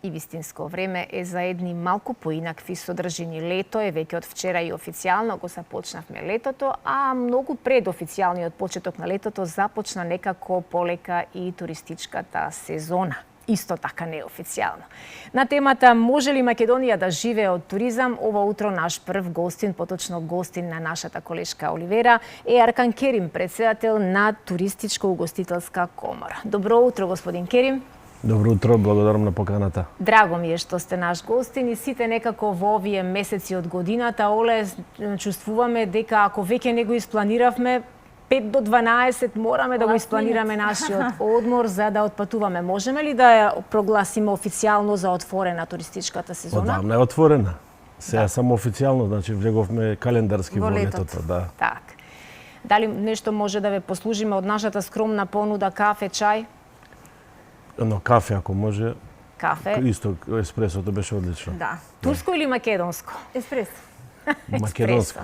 И вистинско време е за едни малку поинакви содржини. Лето е веќе од вчера и официјално го започнавме летото, а многу пред официјалниот почеток на летото започна некако полека и туристичката сезона. Исто така неофицијално. На темата може ли Македонија да живее од туризам, ова утро наш прв гостин, поточно гостин на нашата колешка Оливера, е Аркан Керим, председател на Туристичко-угостителска комора. Добро утро, господин Керим. Добро утро, благодарам на поканата. Драго ми е што сте наш гостин и сите некако во овие месеци од годината, Оле, чувствуваме дека ако веќе не го испланиравме, 5 до 12 мораме да го испланираме нашиот одмор за да отпатуваме. Можеме ли да ја прогласиме официјално за отворена туристичката сезона? Одамна е отворена. Сега само официјално, значи влеговме календарски во летото, да. Так. Дали нешто може да ве послужиме од нашата скромна понуда, кафе, чај? Но кафе ако може. Кафе. Исто еспресото беше одлично. Да. Турско или македонско? Еспресо. Македонско.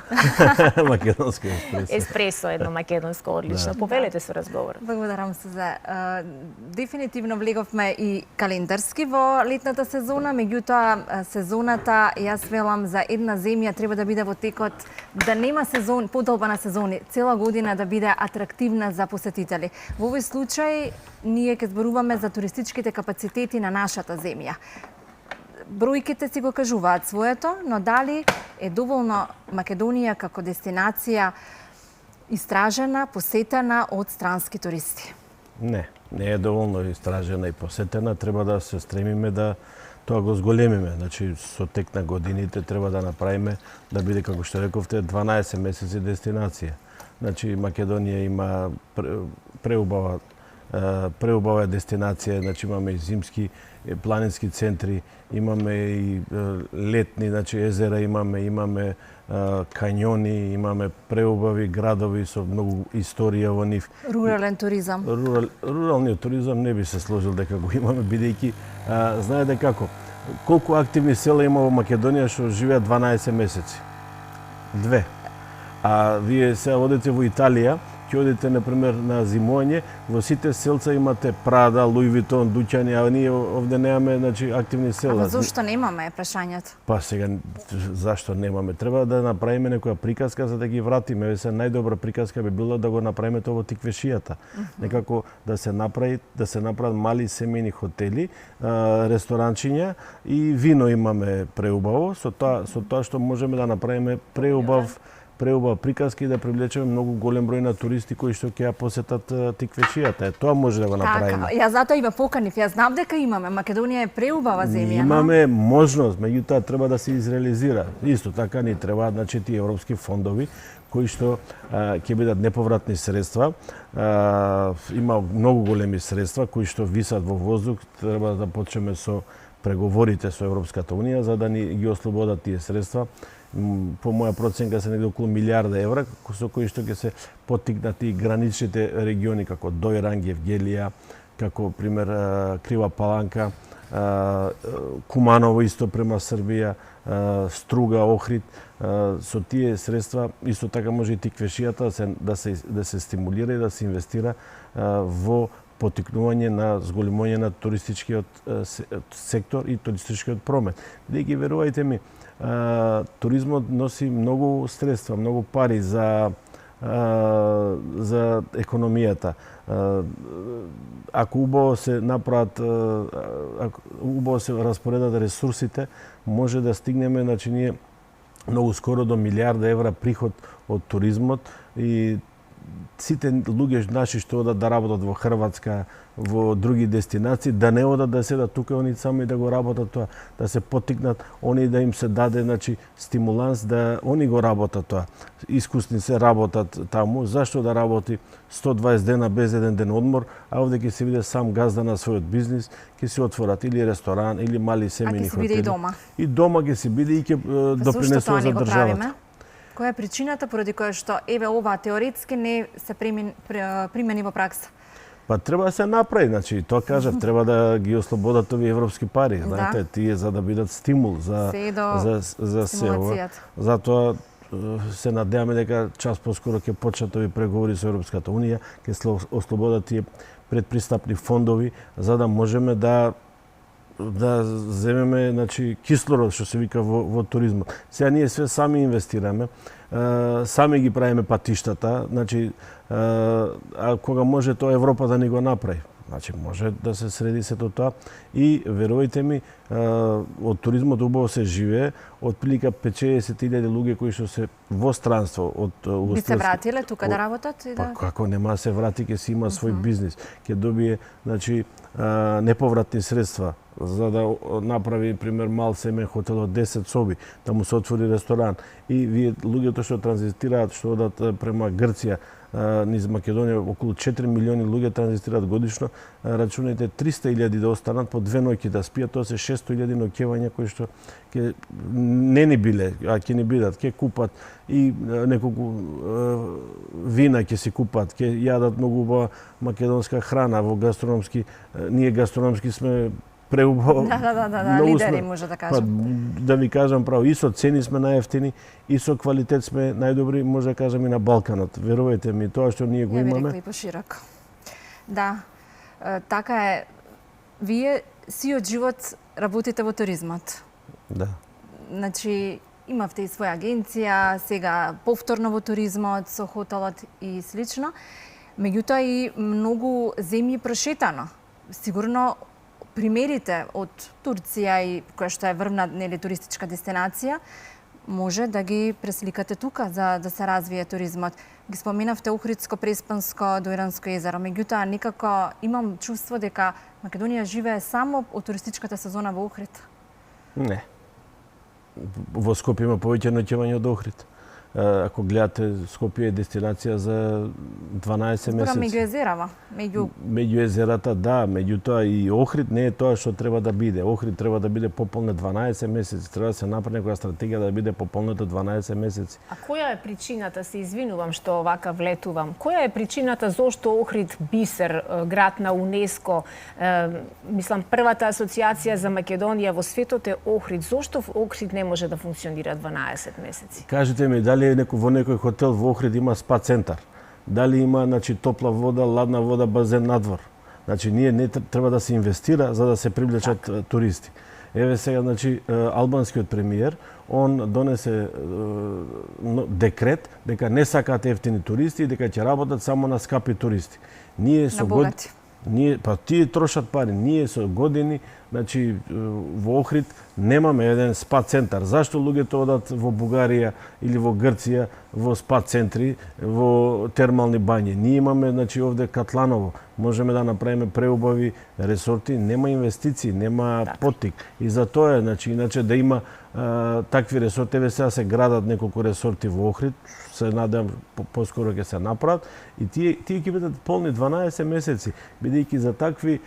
Македонско еспресо. Еспресо едно македонско, одлично. Да. Повелете со разговор. Благодарам се за дефинитивно влеговме и календарски во летната сезона, меѓутоа сезоната, јас велам, за една земја треба да биде во текот да нема сезон, подолба на сезони, цела година да биде атрактивна за посетители. Во овој случај ние ќе зборуваме за туристичките капацитети на нашата земја. Бројките си го кажуваат своето, но дали е доволно Македонија како дестинација истражена, посетена од странски туристи? Не е доволно истражена и посетена. Треба да се стремиме да тоа го зголемиме. Значи, со тек на годините треба да направиме да биде, како што рековте, 12 месеци дестинација. Значи, Македонија има преубава дестинација, значи имаме и зимски планински центри, имаме и летни, значи езера имаме кањони, имаме преубави градови со многу историја во нив. Рурален туризам. Руралниот туризам не би се сложил дека го имаме, бидејќи знаете како, колку активни села има во Македонија што живеат 12 месеци? 2. А вие се одите во Италија, ќе одите, например, на зимување, во сите селца имате Прада, Луи Витон, дуќани, а ние овде немаме, значи, активни села. А зошто немаме, прашањето? Па сега, зашто немаме? Треба да направиме некоја приказка за да ги вратиме. Се најдобра приказка би било да го направиме тоа во тиквешијата. Некако да се направат мали семејни хотели, ресторанчиња и вино имаме преубаво, со тоа што можеме да направиме преубав приказки и да привлечеме многу голем број на туристи кои што ќе ја посетат тиквечијата. Тоа може да го направиме. Така, ја затоа и ве поканив. Ја знам дека имаме. Македонија е преубава земја. Имаме можност, меѓутоа треба да се изреализира. Исто така ни требаат, значи, тие европски фондови кои што ќе бидат неповратни средства. Има многу големи средства кои што висат во воздух. Треба да почнеме со преговорите со Европската унија за да ни ги ослободат тие средства. По моја проценка се негде околу милиарда евра, со кои што ќе се поттикнати граничните региони како Дојран, Евгелија, како пример Крива Паланка, Куманово исто према Србија, Струга, Охрид. Со тие средства исто така може и тиквешијата да се стимулира и да се инвестира во поттикнување на зголемување на туристичкиот сектор и туристичкиот промет. Бидејќи, верувајте ми, туризмот носи многу средства, многу пари за економијата. Ако убаво се направат, убаво се распоредат ресурсите, може да стигнеме, значи, ние многу скоро до милиарда евра приход од туризмот и сите луѓе наши што одат да работат во Хрватска, во други дестинации, да не одат да седат тука они сами да го работат тоа, да се поттикнат, они да им се даде, значи, стимуланс да они го работат тоа. Искусни се работат таму, зашто да работи 120 дена без еден ден одмор, а овде ќе се биде сам газда на својот бизнис, ќе се отворат или ресторан, или мали семејни хотели. А ќе се биде и дома? И дома ќе се биде и ќе допринесува за државата. Која е причината поради која што ова теоретски не се примени во пракса? Па треба да се направи, значи тоа кажав, треба да ги ослободат овие европски пари, знаете, тие за да бидат стимул за се ова. Затоа се надеваме дека час поскоро ќе почнат овие преговори со Европската унија, ќе се ослободат тие предпристапни фондови за да можеме да да земеме, значи, кислород, што се вика во туризмот. Сега ние све сами инвестираме, сами ги правиме патиштата, значи, а кога може тоа Европа да ни го направи. Значи, може да се среди сето тоа и, верувајте ми, од туризмот убаво се живее, од прилика 50.000 луѓе кои што се во странство од Би се вратиле тука да работат? И па како нема да се врати, ќе си има свој бизнис, ќе добие, значи, неповратни средства за да направи, пример, мал семеен хотел од 10 соби, да му се отвори ресторан. И вие луѓето што транзитираат, што одат према Грција, низ Македонија, околу 4 милиони луѓе транзитираат годишно, рачунајте 300.000 да останат по 2 ноќи да спијат, тоа се 600.000 ноќевања кои што ќе не ни биле, а ќе ни бидат, ќе купат и неколку вина ќе си купат, ќе јадат многу убава македонска храна во гастрономски, ние гастрономски сме преубаво. Да, лидери може да кажам. Па, да ви кажам право, и со цени сме најефтини, и со квалитет сме најдобри, може да кажам и на Балканот. Верувајте ми, тоа што ние го имаме. Ја ви рекла и пошироко. Да, така е. Вие сиот живот работите во туризмот. Да. Значи, имавте и своја агенција, сега повторно во туризмот, со хотелот и слично. Меѓутоа и многу земји прошетано. Сигурно примерите од Турција и која што е врвна, нели, туристичка дестинација, може да ги пресликате тука за да се развие туризмот. Ги споменавте Охридско, Преспанско, Дојранско езеро, меѓутоа некако имам чувство дека Македонија живее само од туристичката сезона во Охрид. Не. Во Скопје има повеќе ноќевања од Охрид. Ако гледате, Скопје е дестинација за 12 месеци. Меѓу езерава, меѓу езерата, да, меѓутоа и Охрид не е тоа што треба да биде. Охрид треба да биде пополнет 12 месеци, треба да се направи некоја стратегија да биде пополнета 12 месеци. А која е причината, се извинувам што овака влетувам, која е причината зошто Охрид бисер, град на УНЕСКО, мислам првата асоциација за Македонија во светот е Охрид, зошто Охрид не може да функционира 12 месеци? Кажете ми, дали во некој хотел во Охрид има спа центар? Дали има, значи, топла вода, ладна вода, базен надвор? Значи, ние не треба да се инвестира за да се привлечат туристи. Еве сега, значи, албанскиот премиер, он донесе декрет дека не сакаат ефтини туристи и дека ќе работат само на скапи туристи. Ние со богати. Па тие трошат пари. Ние со години, значи, во Охрид немаме еден спа центар. Зашто луѓето одат во Бугарија или во Грција во спа центри, во термални бањи? Ние имаме, значи, овде Катланово. Можеме да направиме преубави ресорти, нема инвестиции, нема поттик. И за тоа, значи, иначе да има такви ресорти, еве сега се градат неколку ресорти во Охрид, се надевам поскоро ќе се направат и тие ќе бидат полни 12 месеци, бидејќи за такви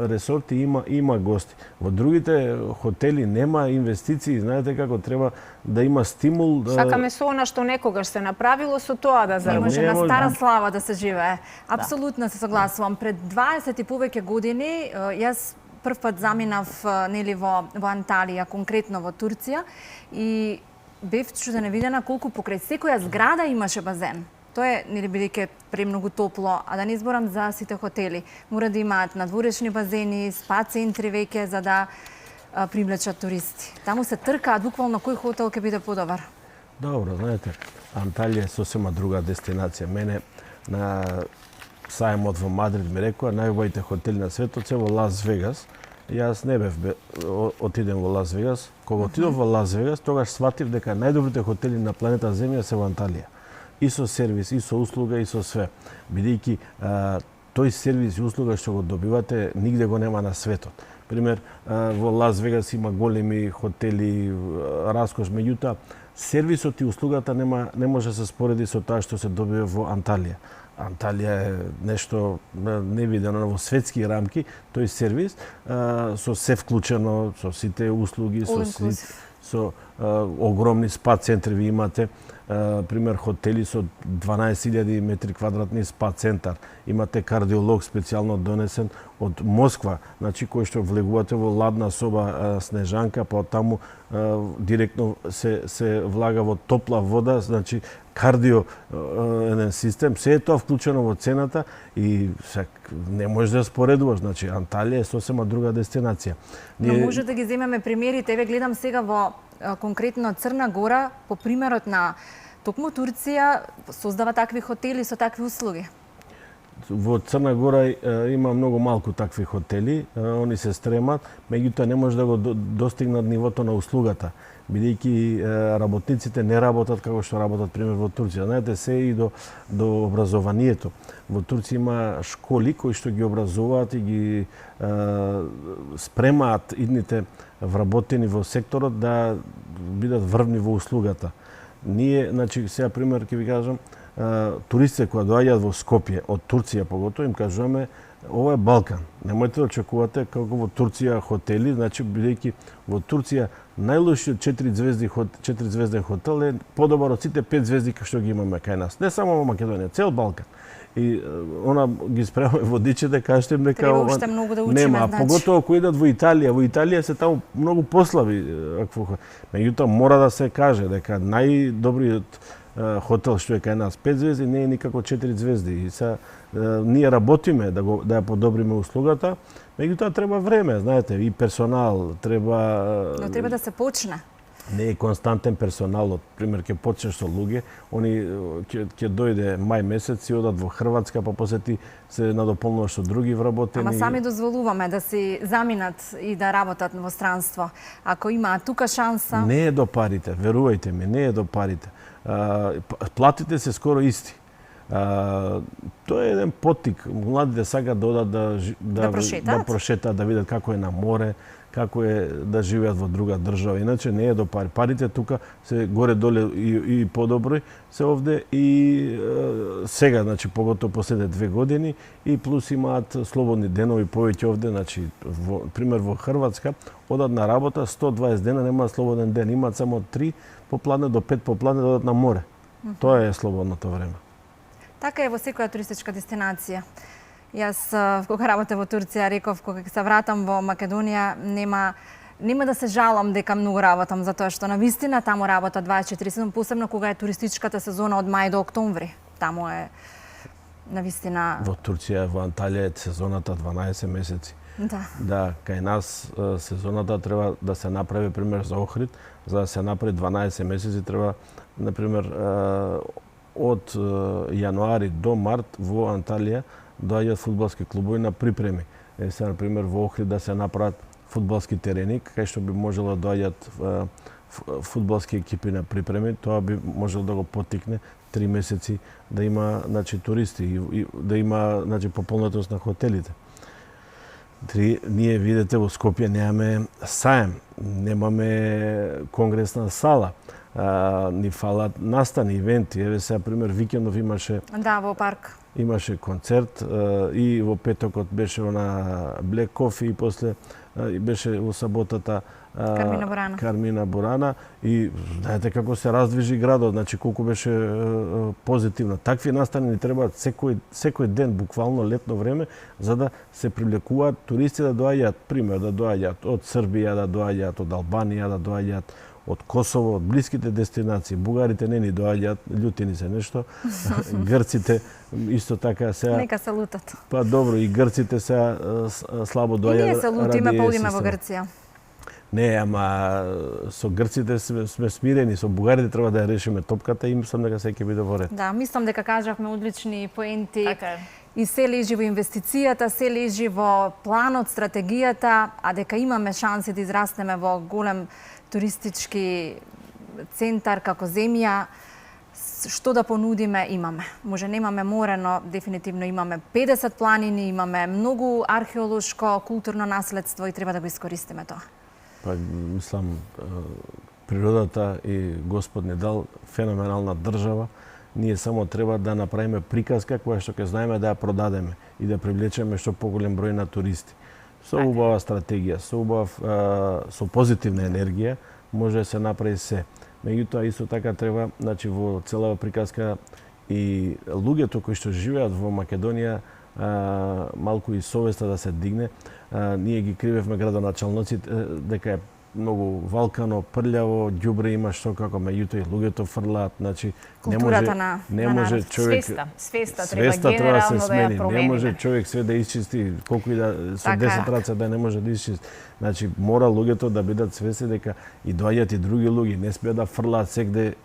ресорти има гости. Во другите хотели нема инвестиции, знаете како треба да има стимул. Сакаме со она што некогаш се направило, со тоа да заработи. Може на стара слава да се живее. Апсолутно се согласувам. Пред 20 и повеќе години јас прв пат заминав, нели, во Анталија, конкретно во Турција, и бев чуденевидена колку покрај секоја зграда имаше базен. Тоа е, нели, бидејќи премногу топло, а да не зборам за сите хотели. Мора да имаат надворешни базени, спа центри веќе за да привлечат туристи. Таму се тркаат буквално кој хотел ќе биде подобар. Добро, знаете, Анталија е сосема друга дестинација. Мене на сајмот во Мадрид ми рекоа најубавите хотели на светот се во Лас Вегас. Јас не бев отидем во Лас Вегас. Кога отидов во Лас Вегас, тогаш сватив дека најдобрите хотели на планета Земја се во Анталија. И со сервис, и со услуга, и со све. Бидејќи тој сервис и услуга што го добивате нигде го нема на светот. Пример, во Лас Вегас има големи хотели, раскош, меѓутоа сервисот и услугата не може да се спореди со тоа што се добива во Анталија. Анталија е нешто невидено во светски рамки, тој сервис со се вклучено, со сите услуги, со огромни спа центри ви имате, пример хотели со 12.000 метри квадратни спа центар. Имате кардиолог специјално донесен од Москва, значи кој што влегувате во ладна соба Снежанка, па таму директно се влага во топла вода, значи кардио еден систем, се е тоа вклучено во цената и не можеш да споредуваш. Значи Анталија е сосема друга дестинација. Но може да ги земеме примерите. Еве гледам сега во конкретно Црна Гора, по примерот на токму Турција создава такви хотели со такви услуги. Во Црна Гора има многу малку такви хотели, они се стремат, меѓутоа не може да го достигнат нивото на услугата, бидејќи работниците не работат како што работат пример во Турција. Знаете, се и до образованието. Во Турција има школи кои што ги образуваат и ги спремаат идните вработени во секторот да бидат врвни во услугата. Ние, значи, сега пример ќе ви кажам, туристите кои доаѓаат во Скопје, од Турција поготово, им кажуваме ова е Балкан. Немојте да очекувате како во Турција хотели, значи бидејќи во Турција најлошиот 4 звезден хотел е подобар од сите 5 звезди што ги имаме кај нас. Не само во Македонија, цел Балкан. И она ги спремаме водичите, кажете им дека треба уште многу да учиме, нема, значи. поготово кои идат во Италија. Во Италија се таму многу послаби. Меѓутоа мора да се каже дека најдобриот хотел што е кај нас 5 звезди не е никако 4 звезди. И са ние работиме да ја подобриме услугата, меѓутоа треба време, знаете, и персонал, треба Но треба да се почне. Не е константен персоналот. Пример, ќе почнеш со луѓе, они ќе дојде мај месец и одат во Хрватска, па посети се надополнуваш со други вработени. Ама сами дозволуваме да си заминат и да работат во странство. Ако има тука шанса... Не е до парите, верувајте ми, не е до парите. Платите се скоро исти. Тоа е еден поттик. Младите сакаат да одат да прошетаат, да видат како е на море, како е да живеат во друга држава. Иначе не е до пари. Парите тука се горе-доле и подобри се овде и сега, значи поготово последните 2 години и плюс имаат слободни денови повеќе овде, значи пример во Хрватска одат на работа 120 дена немаат слободен ден, имаат само 3 попладне до 5 попладне да одат на море. Тоа е слободното време. Така е во секоја туристичка дестинација. Јас, кога работев во Турција, реков, кога се вратам во Македонија, нема да се жалам дека многу работам, затоа што навистина таму работа 24/7, посебно кога е туристичката сезона од мај до октомври. Таму е навистина... Во Турција, во Анталија е сезоната 12 месеци. Да, кај нас сезоната треба да се направи, пример, за Охрид, за да се направи 12 месеци, треба, например, од јануари до март во Анталија доаѓаат фудбалски клубови на припреми. Сега, например, во Охрид да се направат фудбалски терени, кај што би можело да доаѓаат фудбалски екипи на припреми, тоа би можело да го поттикне 3 месеци да има, значи, туристи и да има, значи, пополнетост на хотелите. Ние, видите, во Скопје немаме саем, немаме конгресна сала, ни фалат настани, ивенти. Еве сега, пример, викендов имаше... Да, во парк. Имаше концерт и во петокот беше на Black Coffee и после беше во саботата Кармина Бурана и знаете како се раздвижи градот, значи колку беше позитивно. Такви настани ни требаат секој ден, буквално летно време, за да се привлекуваат туристи да доаѓаат, пример, да доаѓаат од Србија, да доаѓаат од Албанија, да доаѓаат од Косово, од блиските дестинации. Бугарите не ни доаѓаат, љутини се нешто. Грците исто така сега... Нека се лутат. Па добро, и грците сега слабо доаѓаат. И ние се лутиме, па одиме во Грција. Не, ама со грците сме смирени, со бугарите треба да ја решиме топката и мислам дека секој биде во ред. Да, мислам дека кажавме одлични поенти. Така. И се лежи во инвестицијата, се лежи во планот, стратегијата, а дека имаме шанси да израстеме во голем туристички центар како земја, што да понудиме имаме. Може немаме море, но дефинитивно имаме 50 планини, имаме многу археолошко, културно наследство и треба да го искористиме тоа. Па мислам природата и Господ ни дал феноменална држава. Ние само треба да направиме приказка која што ќе знаеме да ја продадеме и да привлечеме што поголем број на туристи. Со убава стратегија, со позитивна енергија може да се направи се. Меѓутоа исто така треба, значи во целава приказка и луѓето кои што живеат во Македонија малку и совеста да се дигне. Ние ги кривевме градоначалниците дека многу валкано, прљаво, ѓубре има што како, меѓутоа и луѓето фрлаат, значи Културата на народ. човек Свеста треба да се генерално да ја смени. промени. Не може човек све да исчисти, колку и да со Така е. 10 раце да не може да исчисти. Значи мора луѓето да бидат свесни дека и доаѓаат и други луѓе, не смеат да фрлаат сегде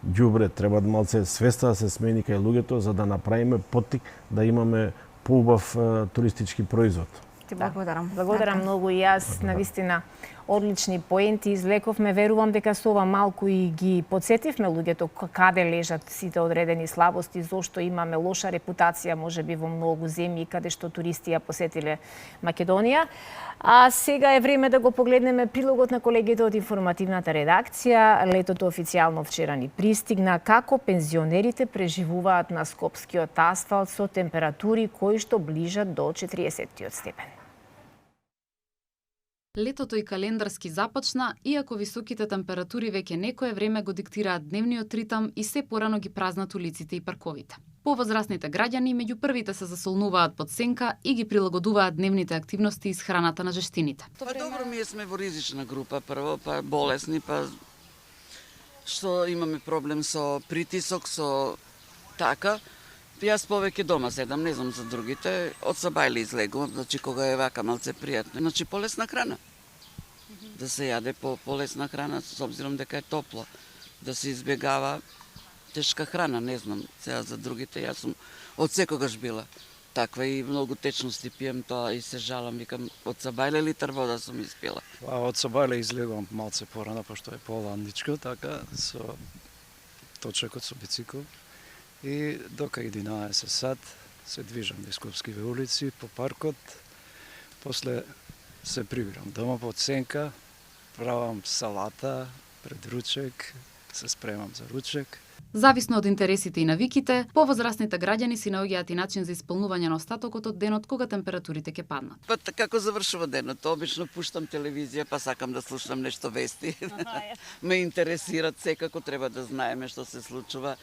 ѓубре, треба малце свеста да се смени кај луѓето за да направиме поттик да имаме поубав туристички производ. Ти благодарам. Благодарам многу и јас, навистина одлични поенти излековме. Верувам дека со ова малку и ги подсетивме луѓето каде лежат сите одредени слабости, зошто имаме лоша репутација можеби во многу земји каде што туристи ја посетиле Македонија. А сега е време да го погледнеме прилогот на колегите од информативната редакција. Летото официјално вчера ни пристигна. Како пензионерите преживуваат на скопскиот асфалт со температури кои што ближат до 40 степен. Летото и календарски започна, иако високите температури веќе некое време го диктираат дневниот ритам и се порано ги празнат улиците и парковите. Повозрастните граѓани меѓу првите се засолнуваат под сенка и ги прилагодуваат дневните активности и исхраната на жестините. Па добро, ние сме во ризична група прво, па болесни, па што имаме проблем со притисок, со така. Јас повеќе дома седам, не знам за другите, од сабајле излегувам, значи кога е вака малце пријатно. Значи полесна храна. Да се јаде полесна храна, с обзиром дека е топло. Да се избегава тешка храна, не знам. Сега за другите, јас сум од секогаш била таква и многу течности пием тоа и се жалам, викам, од сабајле литар вода сум испила. Од сабајле излегувам малце порано, пошто е поландичко, така, со точекот со бицикл. И дока 11 сат се движам низ Скопскиве улици, по паркот, после се прибирам дома под сенка, правам салата пред ручек, се спремам за ручек. Зависно од интересите и навиките, повозрастните граѓани си наоѓаат и начин за исполнување на остатокот од денот кога температурите ќе паднат. Па како завршува денот, обично пуштам телевизија, па сакам да слушам нешто вести. Ме интересираат, секако треба да знаеме што се случува.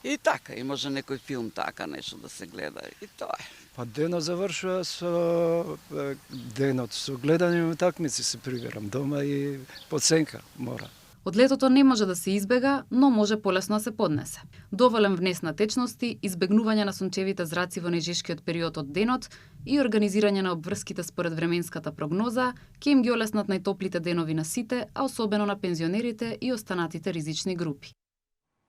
И така, и може некој филм така нешто да се гледа и тоа е. Па денот завршува со денот со гледање на утакмици, се прибирам дома и под сенка мора. Од летото не може да се избега, но може полесно да се поднесе. Доволен внес на течности, избегнување на сончевите зраци во најжешкиот период од денот и организирање на обврските според временската прогноза ќе им ги олеснат најтоплите денови на сите, а особено на пензионерите и останатите ризични групи.